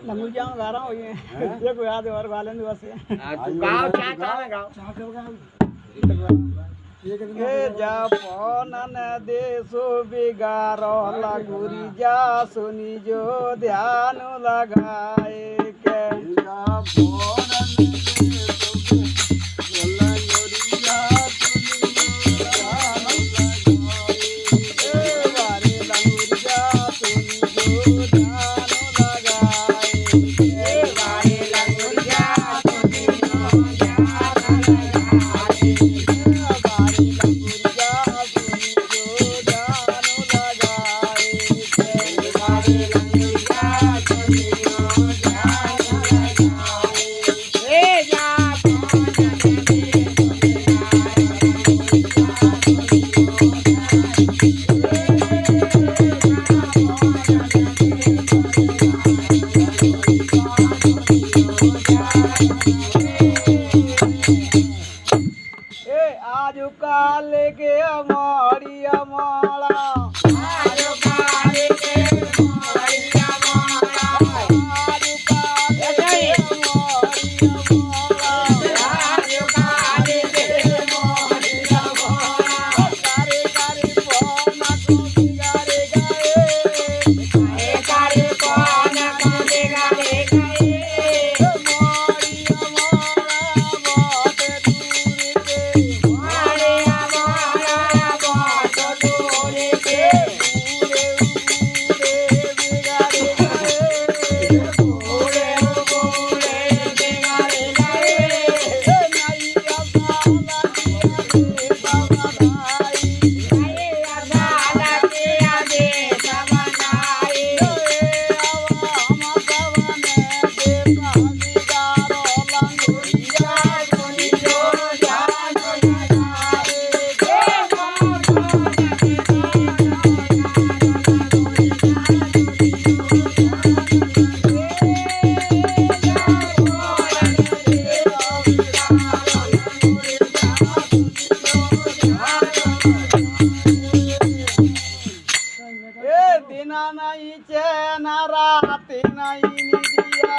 लंगूर क्या गा रहा हूँ ये देखो याद और वाले दिवस से तू गाओ क्या गाओ ए जापान ने देशो बिगारो लगुरी जा सुनी जो ध्यान लगाए के जापान ने देशो लगुरी जा सुनी जो ध्यान लगाए ए वारे लगुरी जा सुनी जो ध्यान लगाए ए वारे लगुरी जा सुनी जो ध्यान लगाए आज काल के हमारी हमारा आज काल के हमारी हमारा आज काल के हमारी हमारा आज काल के हमारी हमारा करे करे फोन को बिगाड़े गए करे फोन को बिगाड़े गए हमारी हमारा बहुत दूर के दिना नहीं चैन रात नहीं निदिया